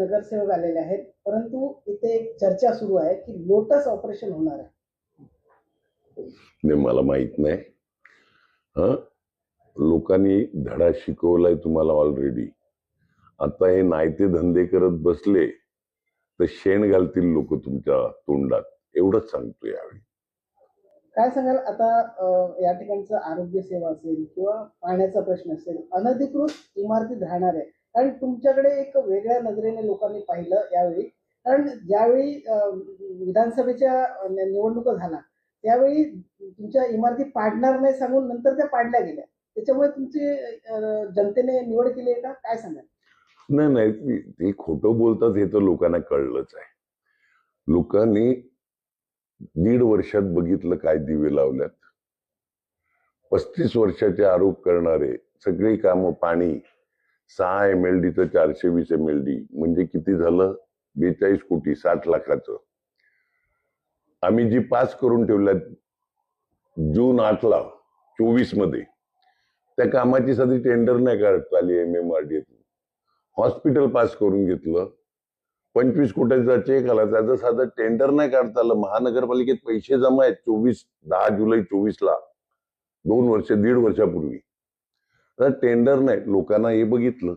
नगरसेवक आलेले आहेत, परंतु इथे एक चर्चा सुरू आहे की लोटस ऑपरेशन होणार आहे. नाही, मला माहित नाही. लोकांनी धडा शिकवलाय तुम्हाला ऑलरेडी. आता हे नायते धंदे करत बसले तर शेण घालतील लोक तुमच्या तोंडात, एवढंच सांगतो यावेळी. काय सांगाल आता या ठिकाणचं आरोग्य सेवा असेल किंवा पाण्याचा प्रश्न असेल, अनधिकृत इमारतीत राहणार आहे, कारण तुमच्याकडे एक वेगळ्या नजरेने लोकांनी पाहिलं यावेळी. कारण ज्यावेळी विधानसभेच्या निवडणुका झाल्या त्यावेळी तुमच्या इमारती पाडणार नाही सांगून नंतर त्या पाडल्या गेल्या, त्याच्यामुळे तुमची जनतेने निवड केली आहे का, काय सांगाल? नाही, ते खोटं बोलतात हे तर लोकांना कळलंच आहे. लोकांनी 1.5 वर्षात बघितलं काय दिवे लावल्यात. 35 वर्षाचे आरोप करणारे सगळी कामं, पाणी 6 MLD चं 420 MLD म्हणजे किती झालं? 42 कोटी 60 लाखाचं. आम्ही जी पास करून ठेवल्यात जून 8ला 24 मध्ये, त्या कामाची साधी टेंडर नाही काढता आली. MMRDA हॉस्पिटल पास करून घेतलं, 25 कोटीचा चेक आला, त्याचं साधं टेंडर नाही काढता आलं. महानगरपालिकेत पैसे जमा आहेत 10 जुलै 24ला, 2 वर्ष 1.5 वर्षापूर्वी. तर टेंडर नाही, लोकांना हे बघितलं.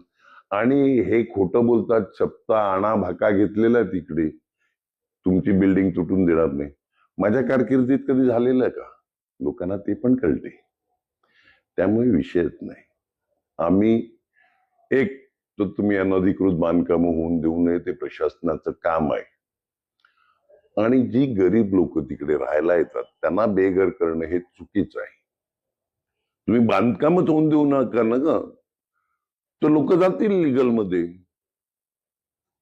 आणि हे खोटं बोलतात, सप्ता आणा भाका घेतलेला आहे तिकडे, तुमची बिल्डिंग तुटून देणार नाही. माझ्या कारकिर्दीत कधी झालेलं आहे का? लोकांना ते पण कळते, त्यामुळे विषयच नाही. आम्ही एक तर तुम्ही अनधिकृत बांधकाम होऊन देऊ नये, ते प्रशासनाचं काम आहे. आणि जी गरीब लोक तिकडे राहायला येतात त्यांना बेघर करणं हे चुकीचं आहे. तुम्ही बांधकामच होऊन देऊ नका ना का, तर लोक जातील लिगल मध्ये.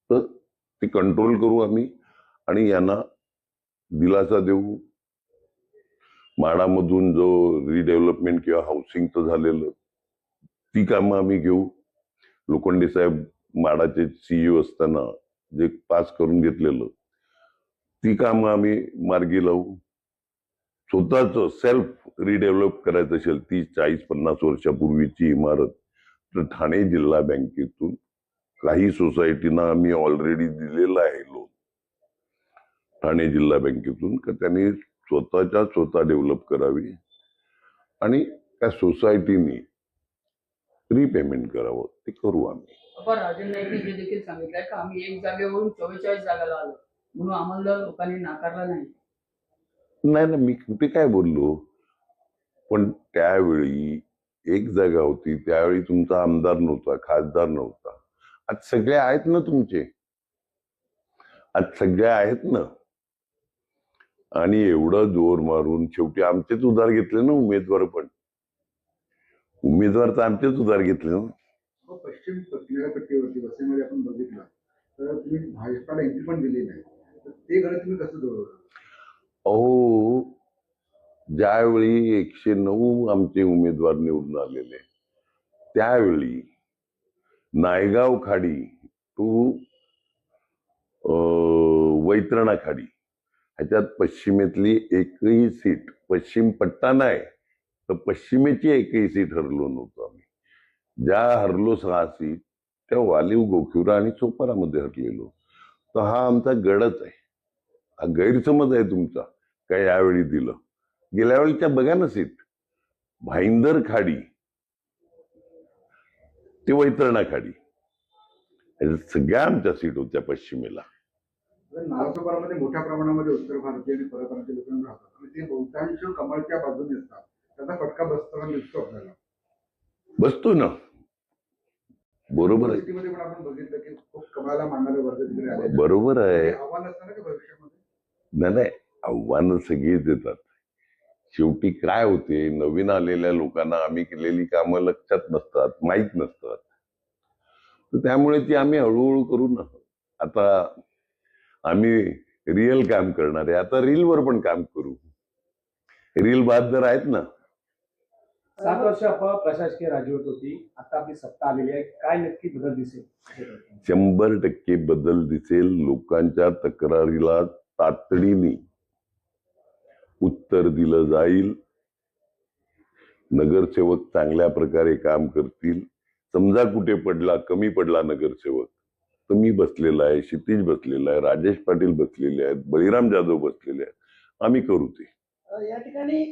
तर ते कंट्रोल करू आम्ही आणि यांना दिलासा देऊ. माडामधून जो रिडेव्हलपमेंट किंवा हाऊसिंगचं झालेलं ती कामं आम्ही घेऊ. लोखंडे साहेब माडाचे CEO असताना जे पास करून घेतलेलं ती कामं आम्ही मार्गी लावू. स्वतःच सेल्फ रिडेव्हलप करायचं असेल 30, 40, 50 वर्षापूर्वीची इमारत, तर ठाणे जिल्हा बँकेतून काही सोसायटीना आम्ही ऑलरेडी दिलेलं आहे लोन, ठाणे जिल्हा बँकेतून, का त्यांनी स्वतः डेव्हलप करावी आणि त्या सोसायटीनी रिपेमेंट करावं. ते करू आम्ही. राजन नाईकने हे देखील सांगितलंय का आम्ही 1 जागेवरून 44 जागाला आलो म्हणून आम्हाला लोकांनी नाकारला नाही. नाही, मी कुठे काय बोललो, पण त्यावेळी 1 जागा होती, त्यावेळी तुमचा आमदार नव्हता, खासदार नव्हता. आज सगळे आहेत ना तुमचे, आज सगळे आहेत ना. आणि एवढं जोर मारून शेवटी आमचेच उधार घेतले ना उमेदवार, पण उमेदवार तर आमचेच उधार घेतले ना. पश्चिम किनारपट्टीवरती वसईमध्ये आपण बघितलं तर तुम्ही भाजपाला एंट्री पण दिली नाही, तर ते गणित तुम्ही कसं जोडवलं? अहो, ज्यावेळी 109 आमचे उमेदवार निवडून आलेले, त्यावेळी नायगाव खाडी टू वैतरणा खाडी ह्याच्यात पश्चिमेतली एकही सीट, पश्चिम पट्टा नाही तर पश्चिमेची एकही सीट हरलो नव्हतो आम्ही. ज्या हरलो 6 सीट त्या वालीव, गोखिवरा आणि चोपारामध्ये हरलेलो. तर हा आमचा गडच आहे. हा गैरसमज आहे तुमचा काय यावेळी दिलं. गेल्या वेळीच्या बघा ना सीट, भाईंदर खाडी ते वैतरणा खाडी, सगळ्या आमच्या सीट होत्या पश्चिमेला. नालासोपारामध्ये मोठ्या प्रमाणामध्ये उत्तर भारतीय आणि परप्रांतीय लोकांना राहतात आणि ते बहुतांश कमळच्या बाजूने असतात, त्याचा फटका बसताना दिसतो आपल्याला. बसतो ना, बरोबर आहे. सिटीमध्ये पण आपण बघितलं की खूप कमळाला मानणारे वर्ग तिकडे आले. बरोबर आहे. आव्हान असतं ना की भविष्यामध्ये? नाही, आव्हानं सगळीच येतात. शेवटी काय होते, नवीन आलेल्या लोकांना आम्ही केलेली कामं लक्षात नसतात, माहीत नसतात. तर त्यामुळे ती आम्ही हळूहळू करू ना. आता आम्ही रिअल काम करणार आहे, आता रीलवर पण काम करू. रील बहादर आहेत ना. 7 वर्ष आपण प्रशासकीय राजवट होती, आता आपली सत्ता आलेली आहे, काय नक्की बदल दिसेल? 100% बदल दिसेल. लोकांच्या तक्रारीला तातडीने उत्तर दिलं जाईल. नगरसेवक चांगल्या प्रकारे काम करतील. समजा कुठे कमी पडला नगरसेवक, तर मी बसलेला आहे, क्षितिज बसलेला आहे, राजेश पाटील बसलेले आहेत, बळीराम जाधव बसलेले आहेत. आम्ही करू ते. या ठिकाणी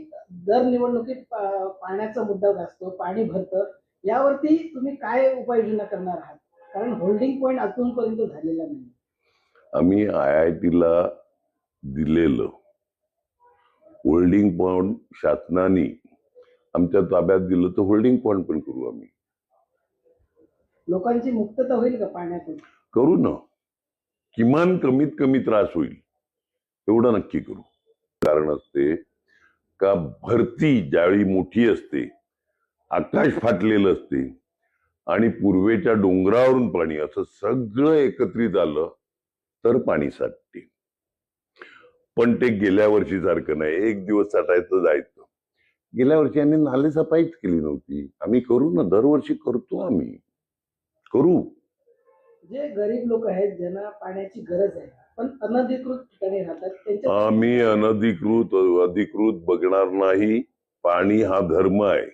दर निवडणुकीत पाण्याचा मुद्दा असतो, पाणी भरतं, यावरती तुम्ही काय उपाययोजना करणार आहात? कारण होल्डिंग पॉईंट अजूनपर्यंत झालेला नाही. आम्ही IIT-ला दिलेलं होल्डिंग पॉईंट शासनाने आमच्या ताब्यात दिलं तर होल्डिंग पॉईंट पण करू. आम्ही लोकांची मुक्तता होईल का पाण्यातून? करू ना. किमान कमीत कमी त्रास होईल एवढं नक्की करू. कारण असते का भरती ज्यावेळी मोठी असते, आकाश फाटलेलं असते आणि पूर्वेच्या डोंगरावरून पाणी असं सगळं एकत्रित आलं तर पाणी साठते. पण ते गेल्या वर्षी सारखं नाही, एक दिवस साठायचं जायचं. गेल्या वर्षी आम्ही नाले सफाईच केली नव्हती. आम्ही करू ना, दरवर्षी करतो. आम्ही करू. जे गरीब लोक आहेत ज्यांना पाण्याची गरज आहे पण अनधिकृत ठिकाणी राहतात त्यांच्या आम्ही अनधिकृत अधिकृत बघणार नाही. पाणी हा धर्म आहे.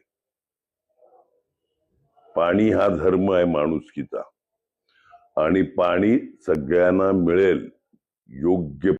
पाणी हा धर्म आहे माणुसकीचा. आणि पाणी सगळ्यांना मिळेल योग्य